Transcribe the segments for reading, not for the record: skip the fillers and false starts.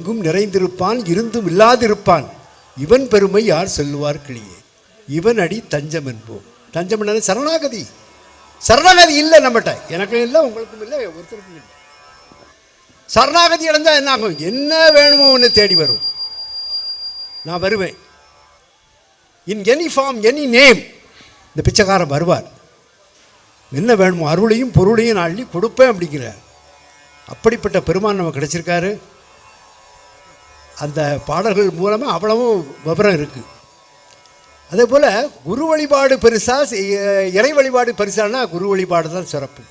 எங்கும் நிறைந்திருப்பான், இருந்தும் இல்லாதிருப்பான். இவன் பெருமை யார் சொல்லுவார் கிளியே? இவன் அடி தஞ்சம் என்போம். தஞ்சம் என்ன? சரணாகதி. சரணாகதி இல்லை நம்மகிட்ட, எனக்கும் இல்லை, உங்களுக்கும் இல்லை, ஒருத்தருக்கும் இல்லை. சரணாகதி அடைஞ்சால் என்ன ஆகும்? என்ன வேணுமோ ஒன்று தேடி வரும். நான் வருவேன். In any form any name இந்த பிச்சைக்காரன் வருவார். என்ன வேணுமோ அருளையும் பொருளையும் நான் அள்ளி கொடுப்பேன் அப்படிங்கிறார். அப்படிப்பட்ட பெருமான் நமக்கு கிடைச்சிருக்காரு. அந்த பாடல்கள் மூலமாக அவ்வளவும் விவரம் இருக்குது. அதே போல் குரு வழிபாடு பெருசா இறை வழிபாடு பெருசானா குரு வழிபாடு தான் சிறப்பு.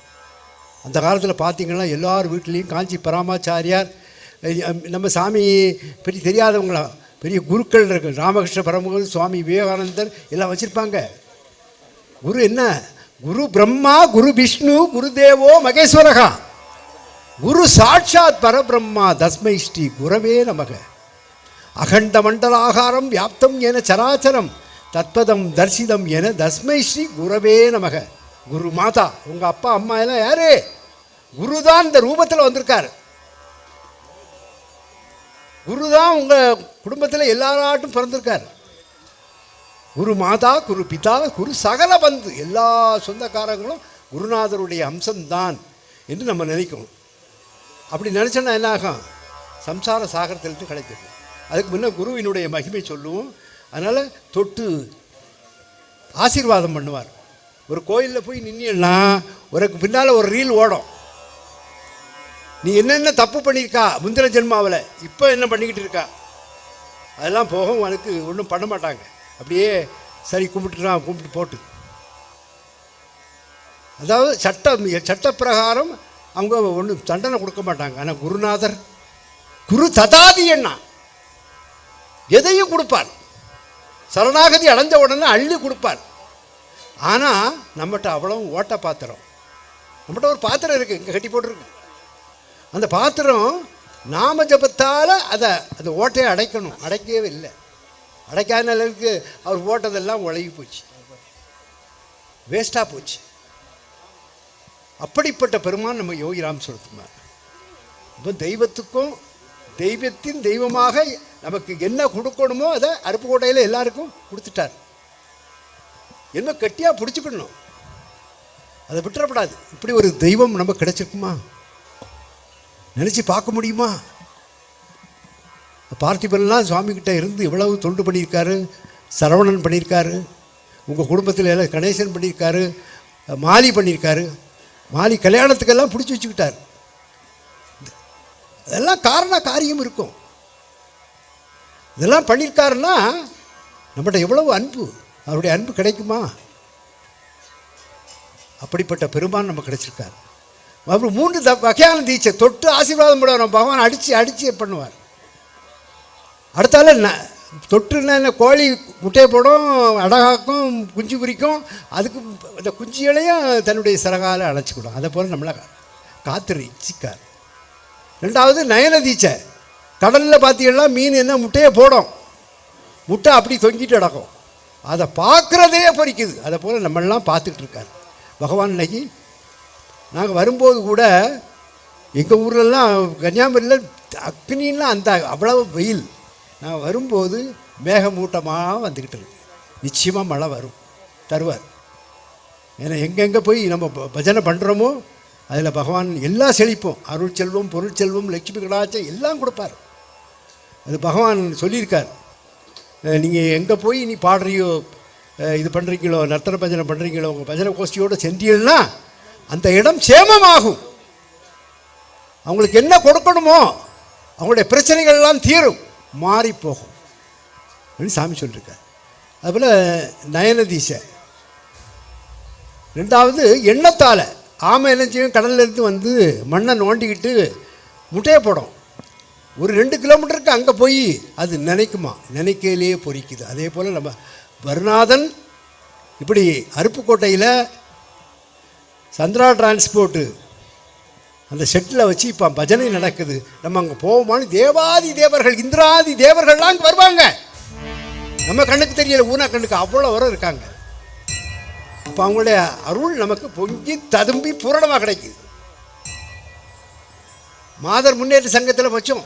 அந்த காலத்தில் பார்த்திங்கன்னா எல்லார் வீட்லேயும் காஞ்சி பராமாச்சாரியார், நம்ம சாமி பற்றி தெரியாதவங்களா பெரிய குருக்கள் இருக்கு. ராமகிருஷ்ண பரமஹம்சர், சுவாமி விவேகானந்தர் எல்லாம் வச்சுருப்பாங்க. குரு என்ன? குரு பிரம்மா, குரு விஷ்ணு, குரு தேவோ மகேஸ்வரகா, குரு சாட்சாத் பரபிரம்மா தஸ்மை ஸ்ரீ குரவே நமக. அகண்ட மண்டலாகாரம் வியாப்தம் என சராச்சரம் தத்பதம் தர்சிதம் என தஸ்மை ஸ்ரீ குரவே நமக. குரு மாதா, உங்கள் அப்பா அம்மா எல்லாம் யாரு? குரு தான் இந்த ரூபத்தில் வந்திருக்காரு. குரு தான் உங்கள் குடும்பத்தில் எல்லாராட்டும் பிறந்திருக்கார். குரு மாதா, குரு பிதா, குரு சகல பந்து, எல்லா சொந்தக்காரங்களும் குருநாதருடைய அம்சம்தான் என்று நம்ம நினைக்கணும். அப்படி நினச்சோன்னா என்ன ஆகும்? சம்சார சாகரத்திலிருந்து கிடைக்கிறது. அதுக்கு முன்னே குருவினுடைய மகிமை சொல்லுவோம். அதனால் தொட்டு ஆசீர்வாதம் பண்ணுவார். ஒரு கோயிலில் போய் நின்னா உனக்கு பின்னால் ஒரு ரீல் ஓடும். நீ என்னென்ன தப்பு பண்ணியிருக்கா முந்திர ஜென்மாவில், இப்போ என்ன பண்ணிக்கிட்டு இருக்கா, அதெல்லாம் போகும். உனக்கு ஒன்றும் பண்ண மாட்டாங்க. அப்படியே சரி கும்பிட்டுறான், கும்பிட்டு போட்டு. அதாவது சட்டப்பிரகாரம் அவங்க ஒன்றும் தண்டனை கொடுக்க மாட்டாங்க. ஆனால் குருநாதர் குரு ததாதி என்ன எதையும் கொடுப்பார். சரணாகதி அடைஞ்ச உடனே அள்ளி கொடுப்பார். ஆனால் நம்மகிட்ட அவ்வளோ ஓட்ட பாத்திரம். நம்மகிட்ட ஒரு பாத்திரம் இருக்குது, இங்கே கட்டி போட்டிருக்கு. அந்த பாத்திரம் நாம ஜபத்தால் அந்த ஓட்டையை அடைக்கணும். அடைக்கவே இல்லை. அடைக்காத அளவுக்கு அவர் ஓட்டதெல்லாம் உலகி போச்சு, வேஸ்ட்டாக போச்சு. அப்படிப்பட்ட பெருமான் நம்ம யோகிராம் சொல்லுமார். இப்போ தெய்வத்துக்கும் தெய்வத்தின் தெய்வமாக நமக்கு என்ன கொடுக்கணுமோ அதை அருப்புக்கோட்டையில் எல்லாருக்கும் கொடுத்துட்டார். என்ன கட்டியாக பிடிச்சிக்கணும், அதை விட்டுறப்படாது. இப்படி ஒரு தெய்வம் நமக்கு கிடைச்சிருக்குமா? நினச்சி பார்க்க முடியுமா? பார்த்திபன்லாம் சுவாமிகிட்ட இருந்து இவ்வளவு தொண்டு பண்ணியிருக்காரு. சரவணன் பண்ணியிருக்காரு, உங்கள் குடும்பத்தில் எல்லாம் கணேசன் பண்ணியிருக்காரு, மாலி பண்ணியிருக்காரு. மாலி கல்யாணத்துக்கெல்லாம் பிடிச்சி வச்சுக்கிட்டார். அதெல்லாம் காரியம் இருக்கும். இதெல்லாம் பண்ணியிருக்காருன்னா நம்மகிட்ட எவ்வளவு அன்பு, அவருடைய அன்பு கிடைக்குமா? அப்படிப்பட்ட பெருமான் நம்ம கிடைச்சிருக்கார். அப்புறம் 3 வகையான தீட்சை. தொட்டு ஆசீர்வாதம் பண்ணுவார் பகவான். அடித்து பண்ணுவார். அடுத்தால தொட்டுன்னா என்ன? கோழி முட்டையை போடும், அடகாக்கும், குஞ்சு குறிக்கும். அதுக்கு அந்த குஞ்சிகளையும் தன்னுடைய சிறகால அழைச்சிக்கிடும். அதை போல் நம்மளை காத்திருச்சிக்கார். 2வது நயன தீட்சை. கடலில் பார்த்தீங்கன்னா மீன் என்ன முட்டையை போடும், முட்டை அப்படி தொங்கிட்டு கிடக்கும், அதை பார்க்குறதே பறிக்குது. அதை போல் நம்மளாம் பார்த்துக்கிட்டு இருக்கார் பகவான். இன்னைக்கு நாங்கள் வரும்போது கூட எங்கள் ஊர்லெலாம் கன்னியாகுமரியில் அக்னிலாம் அந்த அவ்வளவு வெயில். நான் வரும்போது மேகமூட்டமாக வந்துக்கிட்டு இருக்கு. நிச்சயமாக மழை வரும், தருவார். ஏன்னா எங்கெங்கே போய் நம்ம பஜனை பண்ணுறோமோ அதில் பகவான் எல்லாம் செழிப்போம். அருள் செல்வம், பொருள் செல்வம், லட்சுமி கடாச்சம் எல்லாம் கொடுப்பார். அது பகவான் சொல்லியிருக்கார். நீங்கள் எங்கே போய் நீ பாடுறியோ, இது பண்ணுறீங்களோ, நர்த்தன பஜனை பண்ணுறீங்களோ, உங்கள் பஜனை கோஷ்டியோடு சென்றீங்கன்னா அந்த இடம் சேமமாகும். அவங்களுக்கு என்ன கொடுக்கணுமோ அவங்களுடைய பிரச்சனைகள்லாம் தீரும், மாறி போகும் அப்படின்னு சாமி சொல்லியிருக்கார். அதுபோல் நயனதீசை. 2வது எண்ணத்தால். ஆமை என்ன செய்யும்? கடல்லேருந்து வந்து மண்ணை நோண்டிக்கிட்டு முட்டையை போடும். ஒரு 2 கிலோமீட்டருக்கு அங்கே போய் அது நினைக்குமா, நினைக்கையிலேயே பொறிக்குது. அதே போல் நம்ம வருநாதன் இப்படி அருப்புக்கோட்டையில் சந்திரா டிரான்ஸ்போர்ட்டு அந்த செட்டில் வச்சு இப்போ பஜனை நடக்குது. நம்ம அங்கே போவோமான்னு தேவாதி தேவர்கள், இந்திராதி தேவர்கள்லாம் அங்கே வருவாங்க. நம்ம கண்ணுக்கு தெரியல, ஊனா கண்ணுக்கு அவ்வளோ வர இருக்காங்க. இப்போ அவங்களுடைய அருள் நமக்கு பொங்கி ததும்பி பூரணமாக கிடைக்குது. மாதர் முன்னேற்ற சங்கத்தில் வச்சோம்.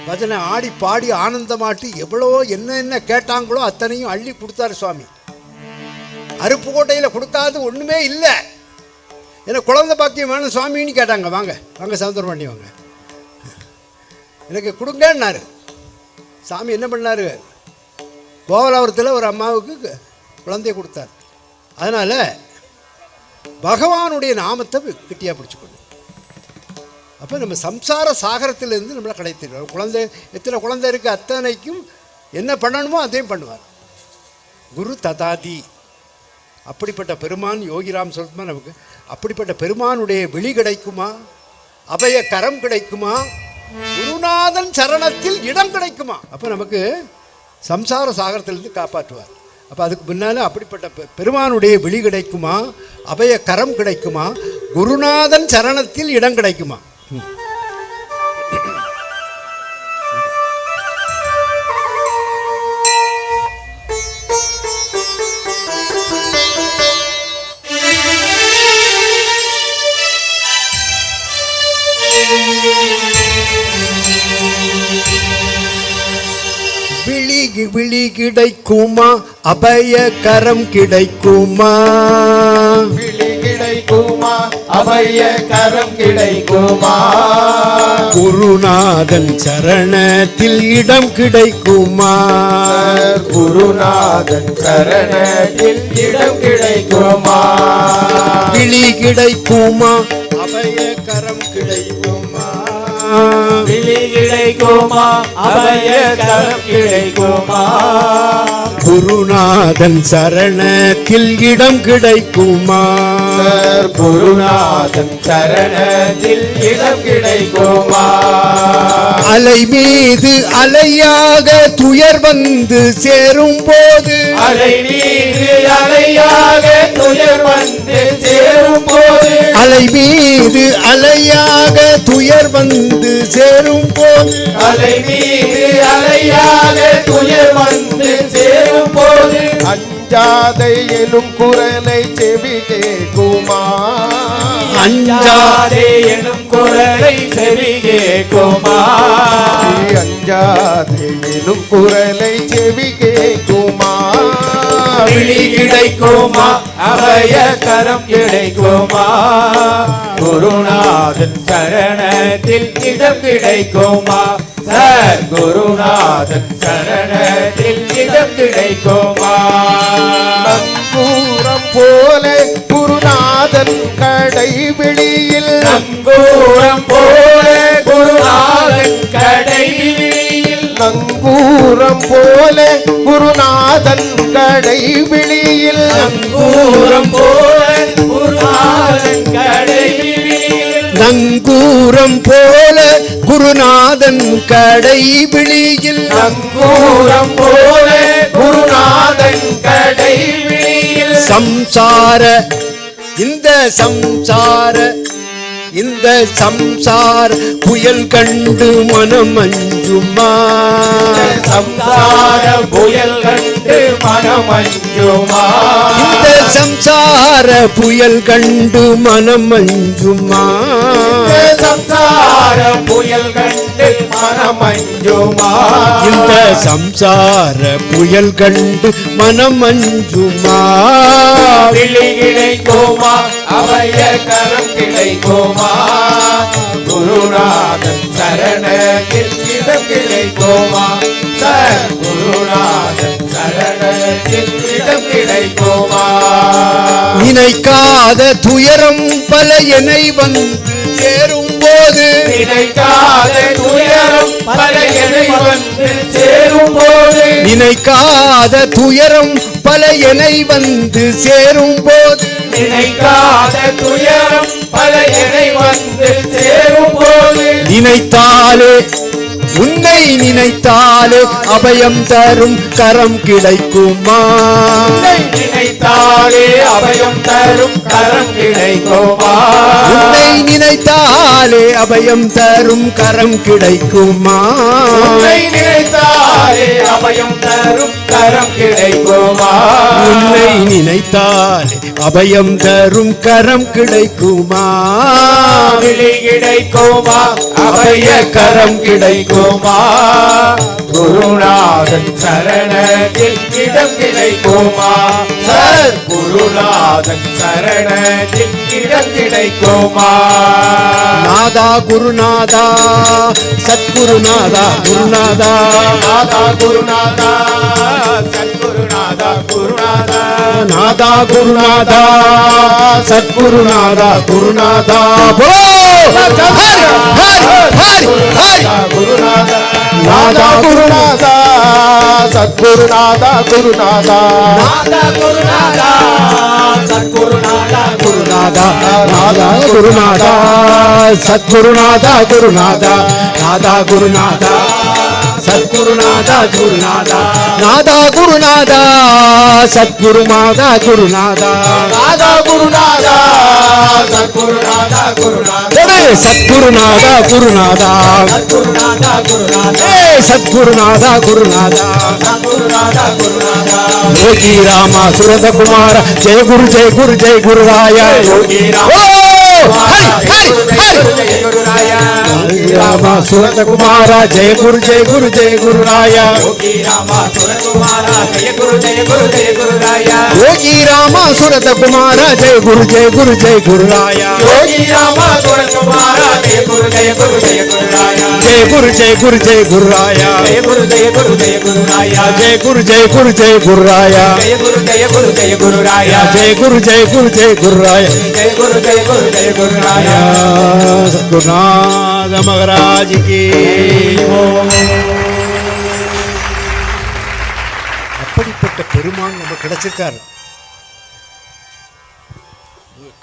பஜனை ஆடி பாடி ஆனந்தமாட்டி எவ்வளோ என்ன கேட்டாங்களோ அத்தனையும் அள்ளி கொடுத்தாரு சுவாமி. அருப்புக்கோட்டையில் கொடுக்காது ஒன்றுமே இல்லை. ஏன்னா குழந்தை பாக்கியம் வேணும் சுவாமின்னு கேட்டாங்க. வாங்க வாங்க சவுந்தரபாண்டி வாங்க, எனக்கு கொடுங்கன்னாரு. சாமி என்ன பண்ணார், கோவலாபுரத்தில் ஒரு அம்மாவுக்கு குழந்தைய கொடுத்தார். அதனால் பகவானுடைய நாமத்தை கெட்டியாக பிடிச்சிக்கணும். அப்போ நம்ம சம்சார சாகரத்திலேருந்து நம்மளை கிடைத்திடுவோம். குழந்தை எத்தனை குழந்தை இருக்குது அத்தனைக்கும் என்ன பண்ணணுமோ அதையும் பண்ணுவார். குரு ததாதி அப்படிப்பட்ட பெருமான் யோகிராம் சொல்லுமா நமக்கு. அப்படிப்பட்ட பெருமானுடைய விழி கிடைக்குமா, அபய கரம் கிடைக்குமா, குருநாதன் சரணத்தில் இடம் கிடைக்குமா. அப்போ நமக்கு சம்சார சாகரத்திலிருந்து காப்பாற்றுவார். அப்போ அதுக்கு முன்னால் அப்படிப்பட்ட பெருமானுடைய விழி கிடைக்குமா, அபய கரம் கிடைக்குமா, குருநாதன் சரணத்தில் இடம் கிடைக்குமா. விழி கிடைக்குமா, அபய கரம் கிடைக்குமா, விழி கிடைக்குமா, அபய கரம் கிடைக்குமா, குருநாதன் சரணத்தில் இடம் கிடைக்குமா, குருநாதன் சரணத்தில் இடம் கிடைக்குமா, விழி கிடைக்குமா, அபய கரம் கிடைக்குமா, விழி கிடைக்குமா, அபய கரம் கிடைக்குமா, குருநாதன் சரணத்தில் இடம் கிடைக்குமா, குருநாதன் சரணத்தில் இடம் கிடைக்குமா, அலை மீது அலையாக துயர் வந்து சேரும் போது, அலை மீது அலையாக துயர் வந்து சேரும் போது, அலை மீது அலையாக துயர் வந்து சேரும் போது, அலை மீது அலையாக துயர் வந்து சேரும் போது, அஞ்சாதை எனும் குரலை செவி கேட்குமா, அஞ்சாதே எனும் குரலை செவி கேட்குமா, அஞ்சாதை எனும் குரலை செவி கேட்குமா, விழி கிடைக்குமா, அபய கரம் கிடைக்குமா, குருநாதன் சரணத்தில் இடம் கிடைக்குமா, குருநாதன் சரணத்தில் இடம் கிடைக்குமா, நங்கூரம் போல குருநாதன் கடைவிழியில், நங்கூரம் போல குருநாதன் கடைவிழியில், நங்கூரம் போல குருநாதன் கடைவிழியில், நங்கூரம் போல குருநாதன் கடைவிழியில், நங்கூரம் போல குருநாதன் கடைவிழியில், நங்கூரம் போல குருநாதன் கடைவிழியில், சம்சார இந்த சம்சார புயல் கண்டு மனம் அஞ்சுமா, சம்சார புயல் கண்டு மனம் அஞ்சுமா, இந்த சம்சார புயல் கண்டு மனம் அஞ்சுமா, சம்சார புயல் கண்டு மனம் அஞ்சுமா, இந்த சம்சார புயல் கண்டு மனம் அஞ்சுமா, விழி கிடைக்குமா, அபய கரம் கிடைக்குமா, குருநாதன் சரணத்தில் இடம் கிடைக்குமா, குருநாதன் சரணத்தில் இடம் கிடைக்குமா, நினைக்காத துயரம் பல என்னை வந்து சேரும் போது, நினைக்காத துயரம் பல என்னை வந்து சேரும் போது, நினைக்காத துயரம் பல என்னை வந்து சேரும் போது, நினைக்காத துயரம் பல என்னை வந்து சேரும் போது, நினைத்தாலே உன்னை நினைத்தாலே அபயம் தரும் கரம் கிடைக்குமா, நினைத்தாலே அபயம் தரும் கரம் கிடைக்குமா, உன்னை நினைத்தாலே அபயம் தரும் கரம் கிடைக்குமா, உன்னை நினைத்தாலே அபயம் தரும் கரம் கிடைக்குமா உன்னை நினைத்தால் அபயம் தரும் கரம் கிடைக்குமா விழி கிடைக்குமா அபய கரம் கிடைக்குமா குருநாதன் சரணத்தில் இடம் கிடைக்குமா சர் குருநாதன் சரணத்தில் இடம் கிடைக்குமா நாதா குருநாதா சத்குருநாதா குருநாதா நாதா குருநாதா சத்குருநாதா குருநாதா நாதா குருநாதா சத்குருநாதா குருநாதா குருநாதா நாதா குருநாதா சத்குருநாதா குருநாதா நாதா குருநாதா சத்குருநாதா குருநாதா நாதா குருநாதா சத்குருநாதா குருநாதா நாதா குருநாதா சத்குருநாதா குருநாதா நாதா குருநாதா சத்குருநாதா குருநாதா நாதா குருநாதா சத்குருநாதா குருநாதா சத்குருநாதா குருநாதா சத்குருநாதா குருநாதா சத்குருநாதா குருநாதா சத்குருநாதா குருநாதா யோகி ராமா சுரத குமார ஜெய குரு ஜெய குரு ஜெய குருராய யோகி ராமா சுரத குமார ஜெய குரு ஜெய குரு ஜெய குருராய யோகி ராமா சுரகுமாரா ஜெய குரு ஜெய குரு ஜெய குருராய யோகி ராமா சுரத குமார ஜெய குரு ஜெய குரு ஜெய குருராய யோகி ராமா சுரகுமாரா ஜெய குரு ஜெய குரு ஜெய குருராய ஜெய குரு ஜெய குரு ஜெய குருராய ஜெய குரு ஜெய குரு ஜெய குருராய ஜெய குரு ஜெய குரு ஜெய குருராய ஜெய குரு ஜெய குரு ஜெய குருராய ஜெய குரு ஜெய குரு ஜெய குருராய ஜெய குரு ஜெய குரு ஜெய குருராய சத்குருநாத மகாராஜ் கி அப்படிப்பட்ட பெருமான் நம்ம கிடைச்சிருக்காரு.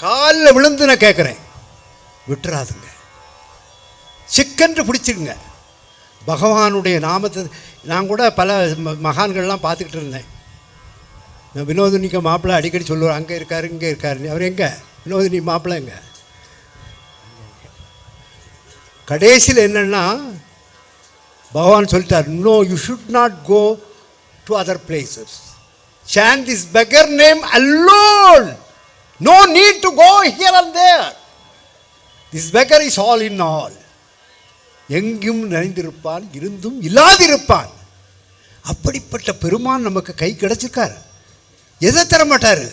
காலில் விழுந்து நான் கேட்குறேன், விட்டுறாதுங்க, சிக்கன்று பிடிச்சிருங்க. பகவானுடைய நாமத்தை நான் கூட பல மகான்கள்லாம் பார்த்துக்கிட்டு இருந்தேன். நான் வினோதினிக்கு மாப்பிள்ளை அடிக்கடி சொல்லுவார், அங்கே இருக்காரு இங்கே இருக்காரு. அவர் எங்கே வினோதினி மாப்பிள்ளை எங்கே? கடைசியில் என்னென்னா பகவான் சொல்லிட்டார், no you should not go to other places, chant this beggar name alone, no need to go here and there, this beggar is all in all, எங்கும் நிறைந்திருப்பான் இருந்தும் இல்லாதிருப்பான். அப்படிப்பட்ட பெருமான் நமக்கு கை கிடைச்சிருக்காரு. எதை தர மாட்டார்?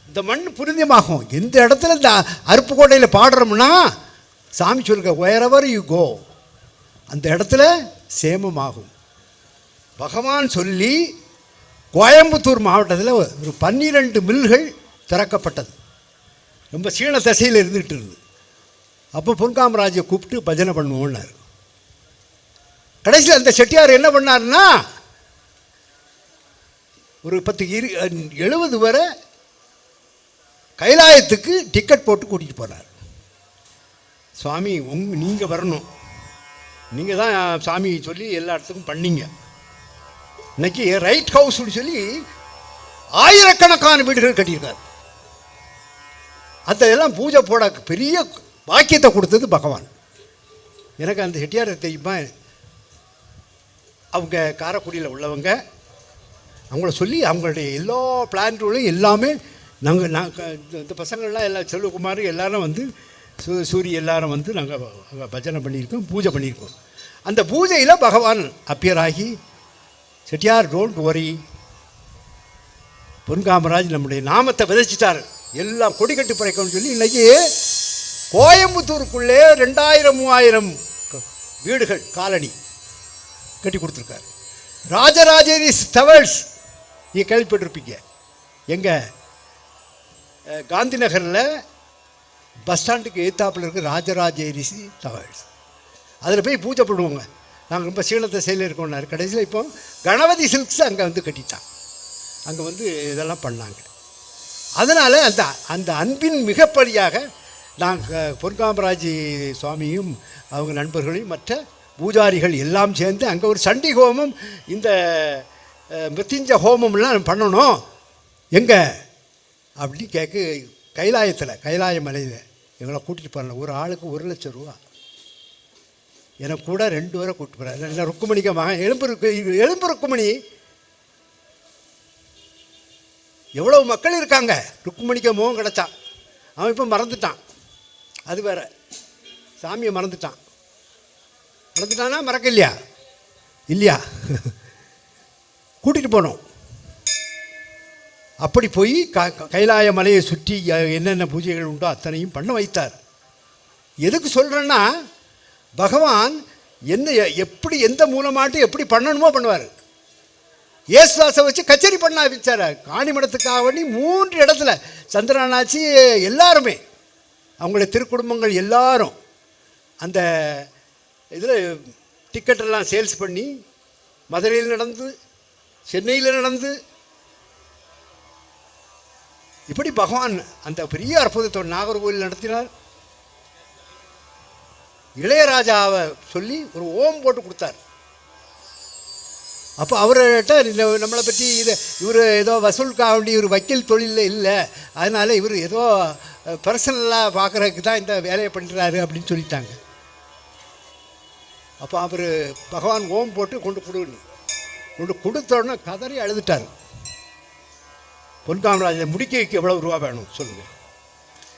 இந்த மண் புனிதமாகும். எந்த இடத்துல இந்த அருப்புக்கோட்டையில் பாடுறோம்னா சாமி சொல்லுங்க, wherever you go, அந்த இடத்துல சேமமாகும். பகவான் சொல்லி கோயம்புத்தூர் மாவட்டத்தில் ஒரு 12 மில்கள் திறக்கப்பட்டது. ரொம்ப சீன தசையில் இருந்துகிட்டு இருந்தது. அப்போ பொன்காமராஜை கூப்பிட்டு பஜனை பண்ணுவோன்னார். கடைசியில் அந்த செட்டியார் என்ன பண்ணார்னா, ஒரு 70 வரை கைலாயத்துக்கு டிக்கெட் போட்டு கூட்டிகிட்டு போனார். சுவாமி நீங்கள் வரணும், நீங்கள் தான் சாமி சொல்லி எல்லா இடத்துக்கும் பண்ணீங்க. இன்னைக்கு ரைட் ஹவுஸ்னு சொல்லி ஆயிரக்கணக்கான வீடுகள் கட்டியிருக்காரு. அதெல்லாம் பூஜை போட பெரிய பாக்கியத்தை கொடுத்தது பகவான். எனக்கு அந்த செட்டியாரை தெரியுமா, அவங்க காரைக்குடியில் உள்ளவங்க, அவங்கள சொல்லி அவங்களுடைய எல்லா பிளான்களும் எல்லாமே நாங்கள் இந்த பசங்கள்லாம் எல்லாம் செல்வகுமார் எல்லாரும் வந்து சூரி எல்லாரும் வந்து நாங்கள் அங்கே பஜனை பண்ணியிருக்கோம், பூஜை பண்ணியிருக்கோம். அந்த பூஜையில் பகவான் அப்பியர் ஆகி, செட்டியார் டோன்ட் வரி, பொன்காமராஜ் நம்முடைய நாமத்தை விதைச்சிட்டார், எல்லாம் கொடி கட்டி பறைக்கணும்னு சொல்லி இன்றைக்கி கோயம்புத்தூருக்குள்ளே 2000-3000 வீடுகள் காலனி கட்டி கொடுத்துருக்காரு. ராஜராஜேரி டவர்ஸ் நீங்கள் கேள்விப்பட்டிருப்பீங்க. எங்கே காந்தி நகரில் பஸ் ஸ்டாண்டுக்கு எதிர்த்தாப்பில் இருக்குது ராஜராஜேரி டவர்ஸ். அதில் போய் பூஜை பண்ணுவோங்க. நாங்கள் ரொம்ப சீனத்தை செயலில் இருக்கோம்னாரு. கடைசியில் இப்போ கணபதி சில்க்ஸ் அங்கே வந்து கட்டிட்டான், அங்கே வந்து இதெல்லாம் பண்ணாங்க. அதனால் அந்த அன்பின் மிகப்படியாக நாங்கள் பொன்காமராஜ் சுவாமியும் அவங்க நண்பர்களையும் மற்ற பூஜாரிகள் எல்லாம் சேர்ந்து அங்கே ஒரு சண்டி ஹோமம், இந்த மிருத்யுஞ்ச ஹோமம்லாம் பண்ணணும். எங்கே அப்படின்னு கேட்க, கைலாய மலையில் எங்களை கூட்டிகிட்டு போகல. ஒரு ஆளுக்கு 1 லட்சம் ரூபா. எனக்கு கூட 2 பேரை கூப்பிட்டு போகிறேன். ருக்குமணிக்கு மகன் எலும்பு ருக்குமணி எவ்வளோ மக்கள் இருக்காங்க. ருக்குமணிக்கு முகம் கிடச்சான். அவன் இப்போ மறந்துட்டான். அது வேற, சாமியை மறந்துட்டான். மறந்துட்டானா மறக்க இல்லையா? இல்லையா? கூட்டிகிட்டு போனோம். அப்படி போய் கைலாய மலையை சுற்றி என்னென்ன பூஜைகள் உண்டோ அத்தனையும் பண்ண வைத்தார். எதுக்கு சொல்கிறேன்னா, பகவான் என்ன எப்படி எந்த மூலமாட்டு எப்படி பண்ணணுமோ பண்ணுவார். ஏசுதாசை வச்சு கச்சேரி பண்ண ஆரம்பித்தார். காணிமடத்துக்காக வேண்டி 3 இடத்துல சந்திரனாச்சி எல்லாருமே அவங்களுடைய திருக்குடும்பங்கள் எல்லாரும் அந்த இதில் டிக்கெட்டெல்லாம் சேல்ஸ் பண்ணி மதுரையில் நடந்து, சென்னையில் நடந்து, இப்படி பகவான் அந்த பெரிய அற்புதத்தை நாகர்கோவில் நடத்தினார். இளையராஜாவை சொல்லி ஒரு ஓம் போட்டு கொடுத்தார். அப்போ அவர்கிட்ட நம்மளை பற்றி இவர் ஏதோ வசூலுக்காக வேண்டி இவர் வக்கீல் தொழிலில் இல்லை, அதனால் இவர் ஏதோ பர்சனலாக பார்க்குறதுக்கு தான் இந்த வேலையை பண்ணுறாரு அப்படின்னு சொல்லிட்டாங்க. அப்போ அவர் பகவான் ஓம் போட்டு கொண்டு கொடுத்தோடனே கதறி அழுதுட்டார். பொன்காமராஜை முடிக்க வைக்க எவ்வளோ ரூபா வேணும் சொல்லுங்கள்.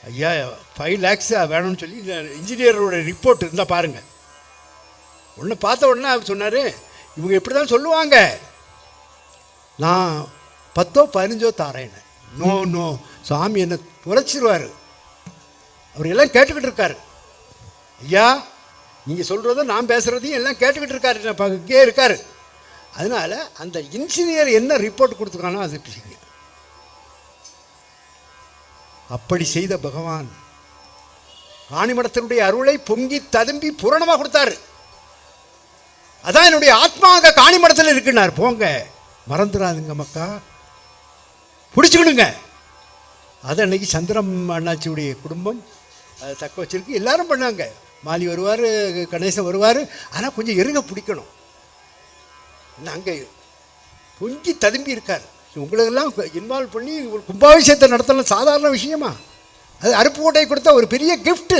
ஐயா 5 lakhs வேணும்னு சொல்லி இன்ஜினியரோட ரிப்போர்ட் இருந்தால் பாருங்கள். ஒன்று பார்த்த உடனே அவர் சொன்னார், இவங்க இப்படி தான் சொல்லுவாங்க, நான் 10 15 தாரேன்னு. நோ சாமி என்னை துளைச்சிருவார். அவர் எல்லாம் கேட்டுக்கிட்டு இருக்கார். ஐயா நீங்கள் சொல்கிறதும் நான் பேசுகிறதையும் எல்லாம் கேட்டுக்கிட்டு இருக்காரு, இங்கே இருக்கார். அதனால் அந்த இன்ஜினியர் என்ன ரிப்போர்ட் கொடுத்துருக்கானோ அது செய்யுங்க. அப்படி செய்த பகவான் காணிமடத்தினுடைய அருளை பொங்கி ததும்பி பூரணமாக கொடுத்தாரு. அதான் என்னுடைய ஆத்மாக காணிமடத்தில் இருக்குன்னார். போங்க, மறந்துடாதுங்க மக்கா, பிடிச்சிக்கிடுங்க. அது அன்னைக்கு சந்திரம் அண்ணாச்சியுடைய குடும்பம் அதை தக்க வச்சிருக்கு. எல்லாரும் பண்ணாங்க. மாலி வருவார், கணேசன் வருவார். ஆனால் கொஞ்சம் எருங்க பிடிக்கணும். அங்கே பொங்கி ததும்பி இருக்கார். உங்களுக்கெல்லாம் இன்வால்வ் பண்ணி ஒரு கும்பாபிஷேகத்தை நடத்தலாம் சாதாரண விஷயமா? அது அருப்புக்கோட்டை கொடுத்த ஒரு பெரிய கிஃப்ட்டு.